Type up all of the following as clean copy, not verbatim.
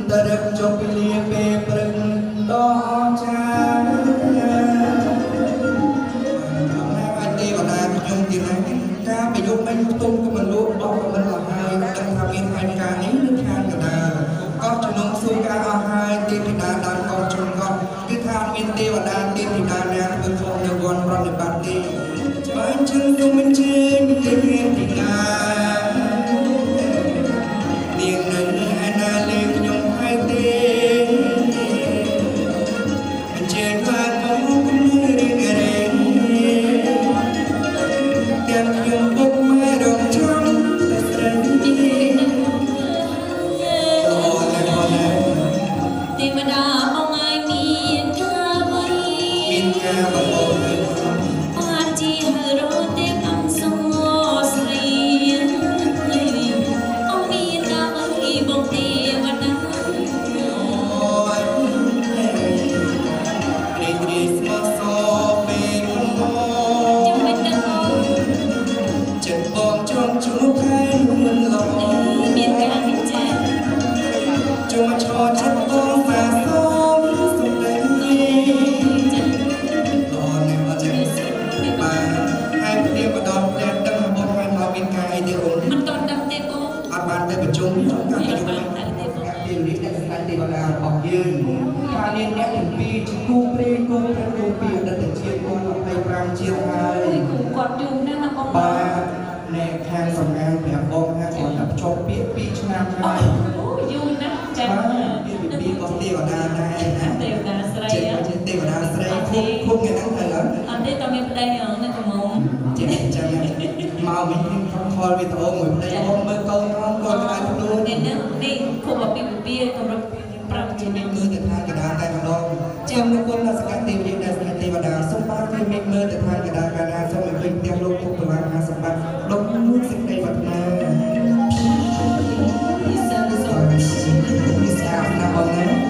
Terem jopili pepreng doa đi vào đàn dùng tiền này ca bị dùng bên tung của mình luôn đó của mình là hai đang làm in hai ca ấy nước than cả đà có cho nông xuân ca ở hai tiền thì đàn đàn con chồng con cứ than in đi vào đàn tiền thì đàn nè với phong đều còn còn để bàn đi với chân dung bên trên tiền thì đàn tiền đừng hai na lên dùng hai tiền bên trên vàng có cũng nơi đi ngày yang bermerong trong sendiri tìm đã mong ai miền ca bay hoa chi hờ rô tết âm sô sấy ông miền ca bay bông tê và đá chúng thấy luôn lòng miền ca miền trẻ chúng cho chất con và sống sống đến đi còn em ở trên bà hai đêm mà đón lên tâm một hai màu miền ca hay điều mình còn đâm tê cô bạn tới với chúng các điều lý này là điều là học dương và nên nhắcถึงปีกูเปรี้ยกูแค่กูเปลี่ยนแต่เชียร์กูไปปรางเชียร์ไทย กอดอยู่นั่นนะพ่อ ba nè khang sòng ngang đẹp bông ha còn tập cho biết pi nam hai อยู่นะจัง pi con tiêu ở đà này nè เตียวกาสไร trên อ่ะ trên tiêu ở đà sấy khung ngày nắng thời lớn อันนี้ตอนนี้ได้เหรอในกระมง trên chân màu mình không coi vì tổ người đây bông mơ câu không coi ai cũng luôn เนี่ยนี่ครูบอกปีกำลังปรับจี trên mưa từ thang cái đà tay cầm đòn trong lúc quân là các tiêu điện là các tiêu ở đà sông ba cái mệt mơ từ thang cái đà cả đà xong rồi mình tiêu lúc phục vào hàng sông ba đông nước sinh đây vật mà sao nào bông đấy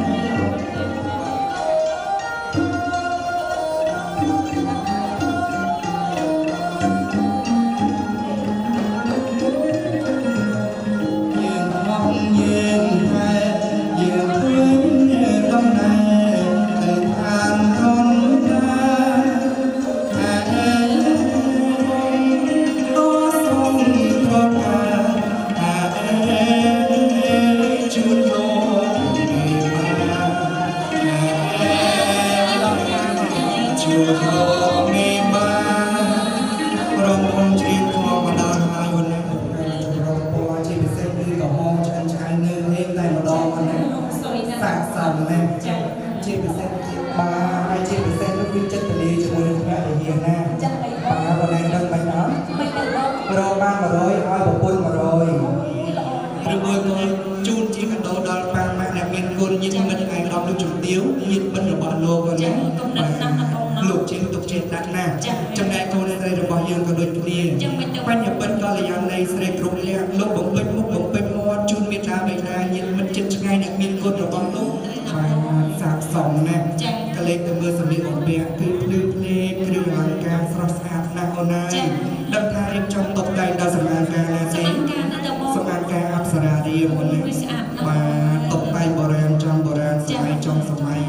trong đây cô lên đây được bao nhiêu có đôi kia quan nhập bên coi là dạo này sẽ được lẹ lúc bóng bên mua chun miệt ra bên ra nhìn mình trên ngay đặc biệt cô được bóng lúc và sạc sòng nè cái lên từ mưa sầm đi ổn bẹ cứ đưa hàng ca sọt sạt na con này đâm thai em trong tộc đây đã sầm an ca là gì sầm an ca áp sara đi một này và tộc tay bò ran trong sầm mai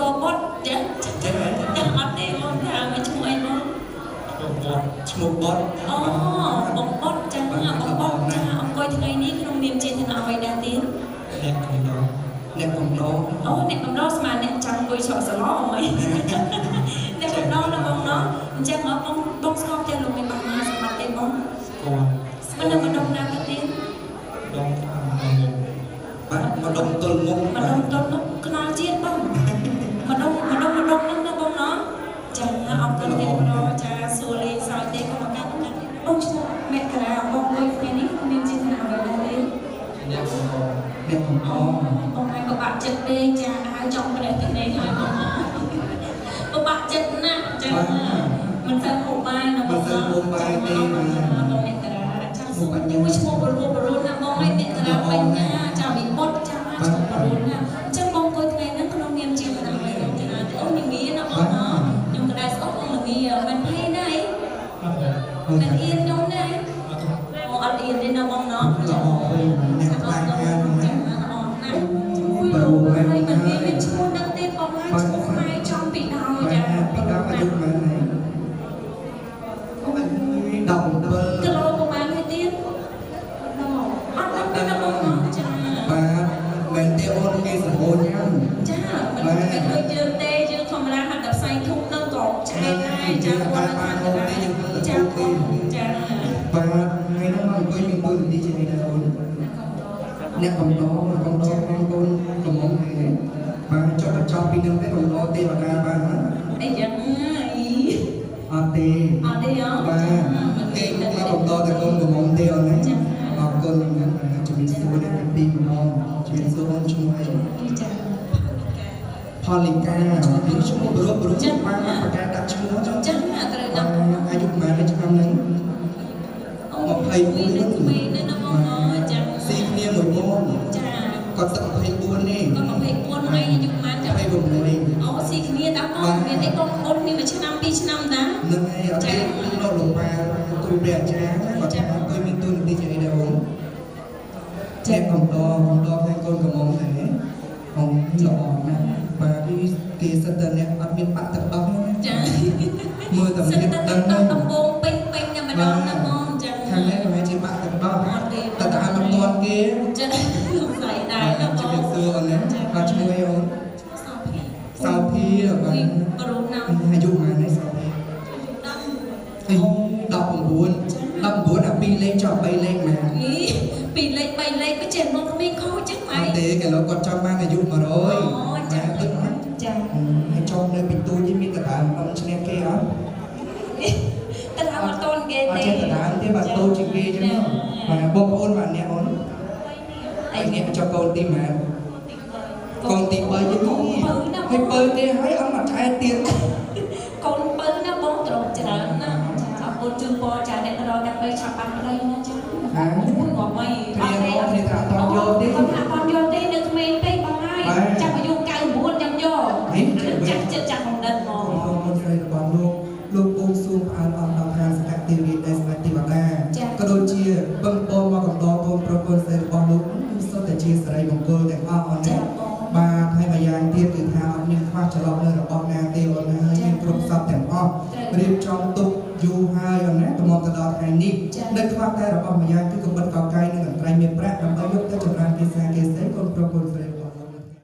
កបត់ចាចាអត់ទេបងថាមិនឈ្មោះអីបងឈ្មោះបត់អូបងបត់ចាបងបត់ចាអង្គុយថ្ងៃនេះក្នុងនាមជាឋានៈអ្វីដែរទៀតអ្នកកំដរអ្នកកំដរអូអ្នកកំដរស្មើអ្នកចាំអង្គុយឆក់សឡអីអ្នកកំដរណាបងណោះអញ្ចឹងបងស្គាល់តែលោកមានបានមកសម្រាប់ទេបងស្គាល់មិនដឹងណាទៀតដងបាទមកដុំទល់មុខមកដុំទល់មុខខ្នល់ជាតិបងមកដុំហ្នឹងណាបងណោះចាអរគុណទេបងចាសួរលេងសើចទេក៏មកកាត់បងឈ្មោះមេក្រាបងអើយថ្ងៃនេះមានជាឋានៈអ្វីដែរទេអ្នកកំដរបងឯងក៏បាក់ចិត្តពេកចាហើយចង់ប្រេះទឹកនេះហើយបងក៏បាក់ចិត្តណាស់ចាមិនសូវហូបបាយណាបងមិនសូវហូបបាយទេបងមេក្រាចាសួរមួយឈ្មោះបរុនណាបងឯងមេក្រាបញ្ញាចាវិបុតចាឈ្មោះបរុនណាអញ្ចឹងបងអង្គុយថ្ងៃហ្នឹងក្នុងនាមជាឋានៈអ្វីបងចាអូនមីណាបងណាខ្ញុំក៏ដែរស្អប់អូនមីមិនភ័យណាមិនអៀនខ្ញុំណាអូអត់អៀនទេណាបងណាល្អអ្នកខ្លាំងណាស់ចាល្អណាស់ជួយឲ្យមិនមានឈ្មោះដឹងទេបងហើយឈ្មោះខ្មែរចំពីដើមចាពីដើមអាយុប៉ុន្មាន17គីឡូប្រហែលហើយទៀតអត់ដឹងទេណាបងចាបាទមែនទេអូនគេសម្បូរញ៉ាំចាមិនដូចយើងទេយើងធម្មតាហាត់តែផ្សែងធុកនឹងក៏ឆែកដែរចាគាត់បានអូនទេយើងចាចាបាទថ្ងៃនោះមកអង្គុយមានមួយនាទីជានេះដែរអូនអ្នកកំដរបងកូនកំមុំហេបាទចុះបញ្ចប់ពីនឹងទេកំដរទេវតាបានអីយ៉ាងអត់ទេបាទគេមកកំដរតែកូនកំមុំទេអូនណាអរគុណជំរាបសួរអ្នកទីម្ដងជំរាបសួរអូនឈ្មោះអីចាផលិកាឈ្មោះបរុចាស់បានប្រកាសដាក់ឈ្មោះចាត្រូវដាក់អាយុប៉ុន្មានឆ្នាំហ្នឹង24នេះក្មេងណាបងចាស៊ីគ្នាមួយបងចាគាត់ទឹក24នេះគាត់24ថ្ងៃអាយុប៉ុន្មានចា26អូស៊ីគ្នាដាក់បងមានអីបងអូនមាន1ឆ្នាំ2ឆ្នាំតាហ្នឹងហើយអត់ទេលោកលោកប៉ាគ្រូព្រះអាចារ្យគាត់ថាអង្គុយមានទូនទីជាអីដែរបងចេះកំដរឲ្យកូនកំមុំដែរបងល្អណាស់បាទគេសិតតែអ្នកអត់មានបាក់ទឹកដោះចាមើលតែមានដឹងដំបងពេញតែម្ដងណាបងចាខាងនេះមិនមែនជាបាក់ទឹកដោះតែតែមិនទាន់គេចាស្អីដែរណាបងជំរាបសួរអូនណាបាទឈ្មោះអីអូនសោភីបាទបរុណាអាយុប៉ុន្មានហើយសោភី19អា2លេខចុះ3លេខមក2លេខ3លេខក៏ចេះមកក្មេងខូចចឹងម៉េចទេគេលោកគាត់ចង់បានអាយុ100អូចាទឹកណាចាហើយចង់នៅពីទូនេះមានតដើមអត់ឈ្នះគេអត់តដើមអត់តូនគេទេអត់ចេះតដើមទេបាទតូនជាងគេចឹងបាទបងប្អូនបាទអ្នកអូនអីអ្នកចុះកូនទីម៉ែកូនទី3យើងហើយបើទេហើយអត់មកឆែកទៀតកូនបើណាបងត្រង់ច្រើនណាអរគុណជូនពរចាអ្នករកដើម្បីឆាប់បានប្តីណាចាមួយងំអីអត់ទេអត់ទេថាអត់យកទេគាត់ថាអត់យកទេនៅក្មេងពេកបងហើយចាប់អាយុ99ចាំយកចាស់កំណត់មកអរគុណស្រីរបស់លោកពងសួងផ្អើលអស់ដល់ខាងសកតិវិទ្យាស្មារតីវតាក៏ដូចជាបងប្អូនមកកំដរកូនប្រុសកូនស្រីរបស់លោកគឺសុទ្ធតែជាសិរីមង្គលទាំងអស់អរណាបាទហើយម្យ៉ាងទៀតគឺថាអត់មានខ្វះចន្លោះនៅរបស់ណាទេអូនណាហើយមានគ្រប់សពទាំងអស់រៀបចំទុកយូរហើយអូនណាទៅមកទៅដល់ថ្ងៃនេះនៅខ្វះតែរបស់ម្យ៉ាងគឺកំបិតកកៃនិង